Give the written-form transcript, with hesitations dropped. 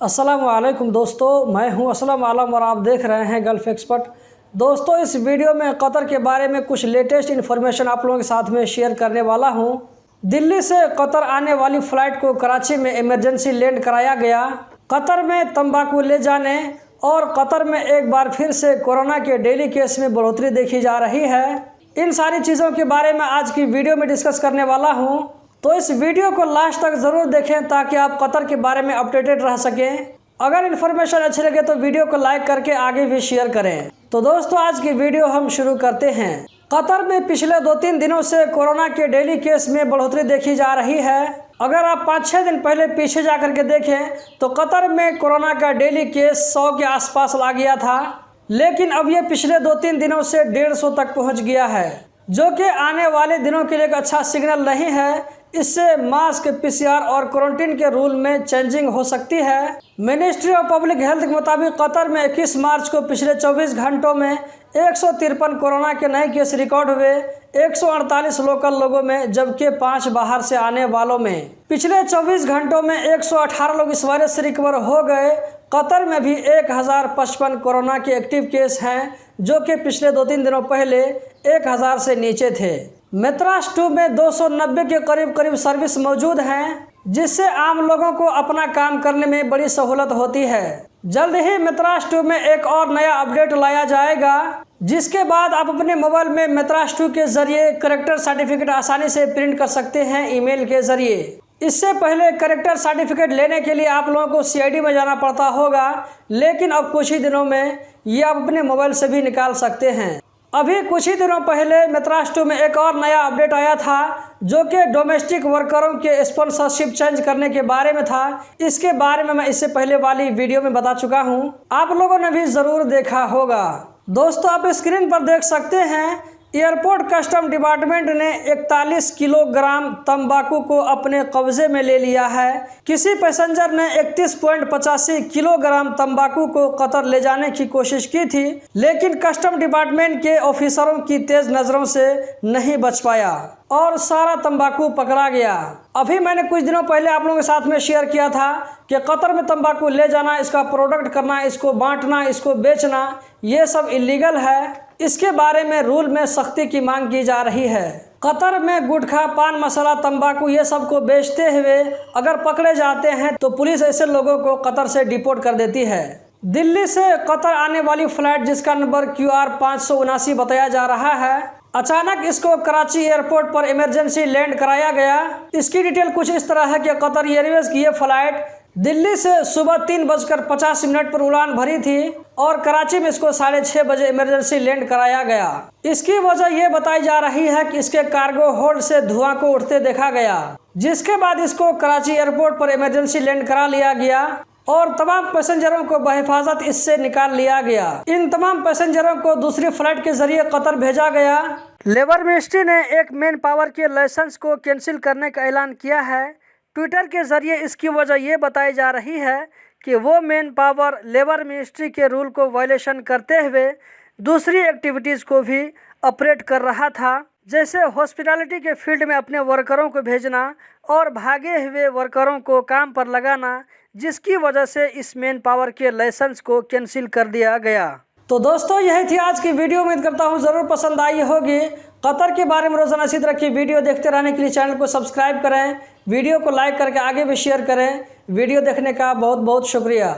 अस्सलाम वालेकुम दोस्तों, मैं हूं असलम आलम और आप देख रहे हैं गल्फ़ एक्सपर्ट। दोस्तों, इस वीडियो में कतर के बारे में कुछ लेटेस्ट इन्फॉर्मेशन आप लोगों के साथ में शेयर करने वाला हूं। दिल्ली से कतर आने वाली फ़्लाइट को कराची में इमरजेंसी लैंड कराया गया। कतर में तंबाकू ले जाने और कतर में एक बार फिर से कोरोना के डेली केस में बढ़ोतरी देखी जा रही है। इन सारी चीज़ों के बारे में आज की वीडियो में डिस्कस करने वाला हूँ, तो इस वीडियो को लास्ट तक ज़रूर देखें ताकि आप कतर के बारे में अपडेटेड रह सकें। अगर इन्फॉर्मेशन अच्छी लगे तो वीडियो को लाइक करके आगे भी शेयर करें। तो दोस्तों, आज की वीडियो हम शुरू करते हैं। कतर में पिछले 2-3 दिनों से कोरोना के डेली केस में बढ़ोतरी देखी जा रही है। अगर आप 5-6 दिन पहले पीछे जा कर के देखें तो कतर में कोरोना का डेली केस 100 के आसपास ला गया था, लेकिन अब ये पिछले 2-3 दिनों से 150 तक पहुँच गया है, जो कि आने वाले दिनों के लिए एक अच्छा सिग्नल नहीं है। इससे मास्क, पीसीआर और क्वारंटीन के रूल में चेंजिंग हो सकती है। मिनिस्ट्री ऑफ पब्लिक हेल्थ के मुताबिक कतर में 21 मार्च को पिछले 24 घंटों में 153 कोरोना के नए केस रिकॉर्ड हुए, 148 लोकल लोगों में जबकि 5 बाहर से आने वालों में। पिछले 24 घंटों में 118 लोग इस वायरस से रिकवर हो गए। कतर में भी 1055 कोरोना के एक्टिव केस हैं, जो कि पिछले 2-3 दिनों पहले 1000 से नीचे थे। मेत्रास 2 में 290 के करीब सर्विस मौजूद हैं, जिससे आम लोगों को अपना काम करने में बड़ी सहूलत होती है। जल्द ही मेत्रास 2 में एक और नया अपडेट लाया जाएगा, जिसके बाद आप अपने मोबाइल में मेत्रास 2 के जरिए करेक्टर सर्टिफिकेट आसानी से प्रिंट कर सकते हैं ईमेल के जरिए। इससे पहले करेक्टर सर्टिफिकेट लेने के लिए आप लोगों को सीआईडी में जाना पड़ता होगा, लेकिन अब कुछ ही दिनों में ये आप अपने मोबाइल से भी निकाल सकते हैं। अभी कुछ ही दिनों पहले मेत्रास 2 में एक और नया अपडेट आया था, जो कि डोमेस्टिक वर्करों के स्पॉन्सरशिप चेंज करने के बारे में था। इसके बारे में मैं इससे पहले वाली वीडियो में बता चुका हूं, आप लोगों ने भी ज़रूर देखा होगा। दोस्तों, आप स्क्रीन पर देख सकते हैं, एयरपोर्ट कस्टम डिपार्टमेंट ने 41 किलोग्राम तंबाकू को अपने कब्जे में ले लिया है। किसी पैसेंजर ने 31.85 किलोग्राम तंबाकू को कतर ले जाने की कोशिश की थी, लेकिन कस्टम डिपार्टमेंट के ऑफिसरों की तेज नज़रों से नहीं बच पाया और सारा तंबाकू पकड़ा गया। अभी मैंने कुछ दिनों पहले आप लोगों के साथ में शेयर किया था कि कतर में तंबाकू ले जाना, इसका प्रोडक्ट करना, इसको बांटना, इसको बेचना, ये सब इलीगल है। इसके बारे में रूल में सख्ती की मांग की जा रही है। कतर में गुटखा, पान मसाला, तंबाकू ये सब को बेचते हुए अगर पकड़े जाते हैं तो पुलिस ऐसे लोगों को कतर से डिपोर्ट कर देती है। दिल्ली से कतर आने वाली फ्लाइट, जिसका नंबर QR 579 बताया जा रहा है, अचानक इसको कराची एयरपोर्ट पर इमरजेंसी लैंड कराया गया। इसकी डिटेल कुछ इस तरह है कि कतर एयरवेज की ये फ्लाइट दिल्ली से सुबह 3:50 पर उड़ान भरी थी और कराची में इसको 6:30 बजे इमरजेंसी लैंड कराया गया। इसकी वजह यह बताई जा रही है कि इसके कार्गो होल्ड से धुआं को उठते देखा गया, जिसके बाद इसको कराची एयरपोर्ट पर इमरजेंसी लैंड करा लिया गया और तमाम पैसेंजरों को बहिफाजत इससे निकाल लिया गया। इन तमाम पैसेंजरों को दूसरी फ्लाइट के जरिए कतर भेजा गया। लेबर मिनिस्ट्री ने एक मैन पावर के लाइसेंस को कैंसिल करने का ऐलान किया है। ट्विटर के जरिए इसकी वजह ये बताई जा रही है कि वो मैन पावर लेबर मिनिस्ट्री के रूल को वायलेशन करते हुए दूसरी एक्टिविटीज़ को भी ऑपरेट कर रहा था, जैसे हॉस्पिटैलिटी के फील्ड में अपने वर्करों को भेजना और भागे हुए वर्करों को काम पर लगाना, जिसकी वजह से इस मैन पावर के लाइसेंस को कैंसिल कर दिया गया। तो दोस्तों, यही थी आज की वीडियो। उम्मीद करता हूँ ज़रूर पसंद आई होगी। कतर के बारे में रोज़ाना इसी तरह की वीडियो देखते रहने के लिए चैनल को सब्सक्राइब करें, वीडियो को लाइक करके आगे भी शेयर करें। वीडियो देखने का बहुत बहुत शुक्रिया।